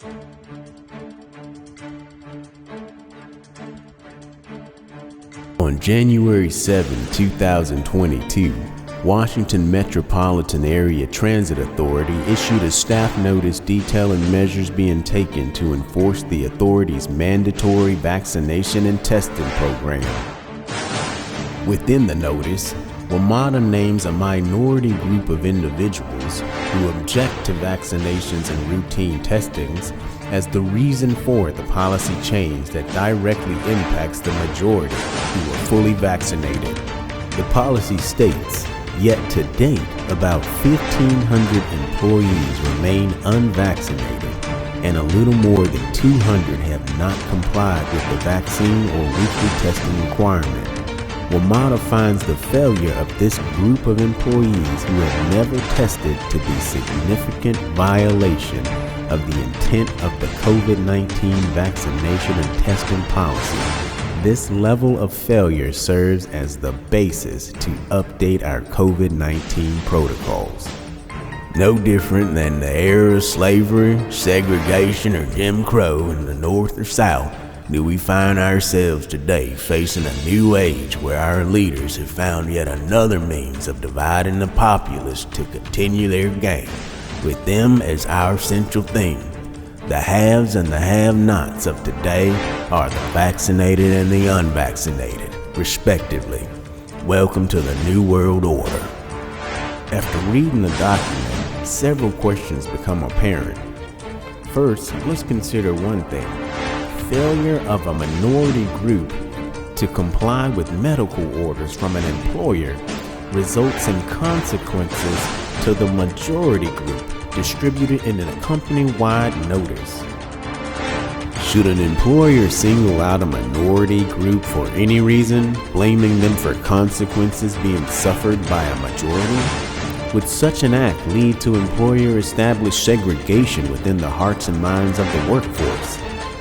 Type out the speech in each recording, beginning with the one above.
On January 7, 2022, Washington Metropolitan Area Transit Authority issued a staff notice detailing measures being taken to enforce the authority's mandatory vaccination and testing program. Within the notice, WMATA names a minority group of individuals who object to vaccinations and routine testings as the reason for the policy change that directly impacts the majority who are fully vaccinated. The policy states, yet to date, about 1,500 employees remain unvaccinated, and a little more than 200 have not complied with the vaccine or weekly testing requirement. WMATA finds the failure of this group of employees who have never tested to be significant violation of the intent of the COVID-19 vaccination and testing policy. This level of failure serves as the basis to update our COVID-19 protocols. No different than the era of slavery, segregation, or Jim Crow in the North or South, do we find ourselves today facing a new age where our leaders have found yet another means of dividing the populace to continue their game, with them as our central theme. The haves and the have-nots of today are the vaccinated and the unvaccinated, respectively. Welcome to the New World Order. After reading the document, several questions become apparent. First, let's consider one thing. Failure of a minority group to comply with medical orders from an employer results in consequences to the majority group distributed in a company-wide notice. Should an employer single out a minority group for any reason, blaming them for consequences being suffered by a majority? Would such an act lead to employer-established segregation within the hearts and minds of the workforce?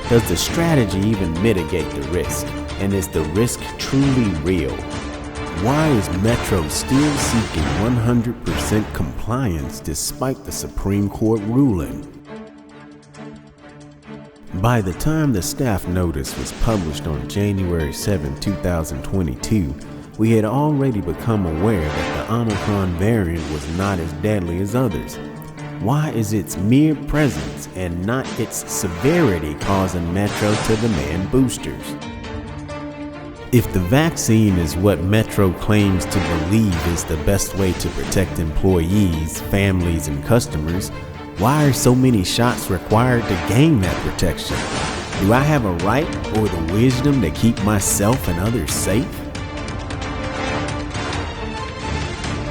Does the strategy even mitigate the risk? And is the risk truly real? Why is Metro still seeking 100% compliance despite the Supreme Court ruling? By the time the staff notice was published on January 7, 2022, we had already become aware that the Omicron variant was not as deadly as others. Why is its mere presence and not its severity causing Metro to demand boosters? If the vaccine is what Metro claims to believe is the best way to protect employees, families, and customers, why are so many shots required to gain that protection? Do I have a right or the wisdom to keep myself and others safe?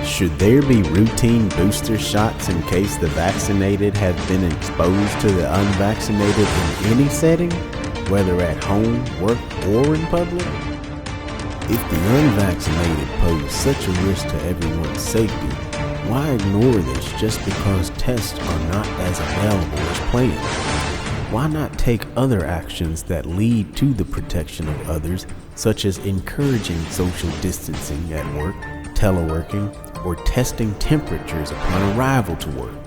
Should there be routine booster shots in case the vaccinated have been exposed to the unvaccinated in any setting, whether at home, work, or in public? If the unvaccinated pose such a risk to everyone's safety, why ignore this just because tests are not as available as planned? Why not take other actions that lead to the protection of others, such as encouraging social distancing at work, teleworking, or testing temperatures upon arrival to work?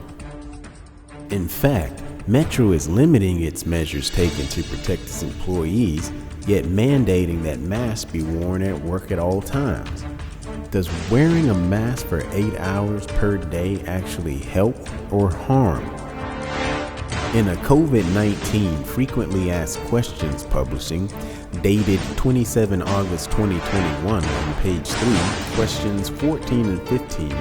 In fact, Metro is limiting its measures taken to protect its employees, yet mandating that masks be worn at work at all times. Does wearing a mask for 8 hours per day actually help or harm? In a COVID-19 frequently asked questions publishing, dated 27 August 2021 on page 3, questions 14 and 15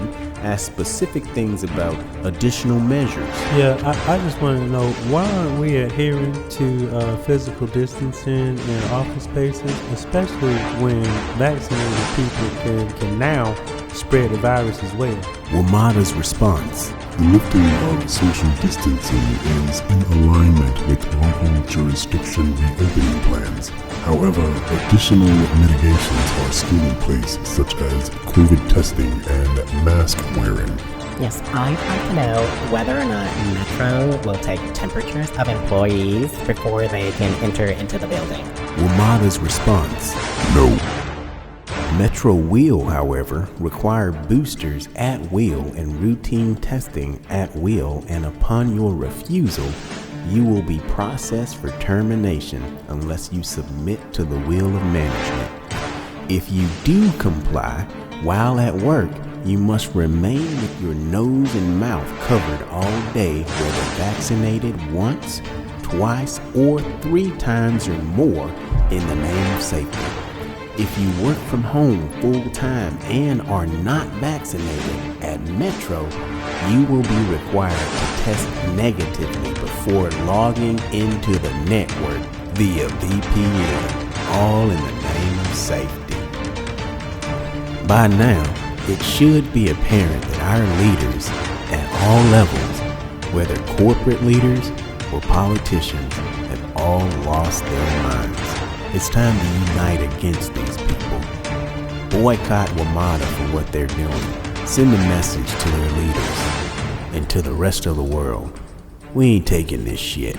ask specific things about additional measures. Yeah, I just want to know, why aren't we adhering to physical distancing in office spaces, especially when vaccinated people can now spread the virus as well? WMATA's response. The lifting of social distancing is in alignment with local jurisdiction reopening plans. However, additional mitigations are still in place, such as COVID testing and mask wearing. Yes, I'd like to know whether or not Metro will take temperatures of employees before they can enter into the building. WMATA's response. No. Metro will, however, require boosters at will and routine testing at will, and upon your refusal, you will be processed for termination unless you submit to the will of management. If you do comply, while at work, you must remain with your nose and mouth covered all day, whether vaccinated once, twice, or 3 times or more in the name of safety. If you work from home full-time and are not vaccinated at Metro, you will be required to test negatively before logging into the network via VPN, all in the name of safety. By now, it should be apparent that our leaders at all levels, whether corporate leaders or politicians, have all lost their minds. It's time to unite against these people. Boycott WMATA for what they're doing. Send a message to their leaders and to the rest of the world. We ain't taking this shit.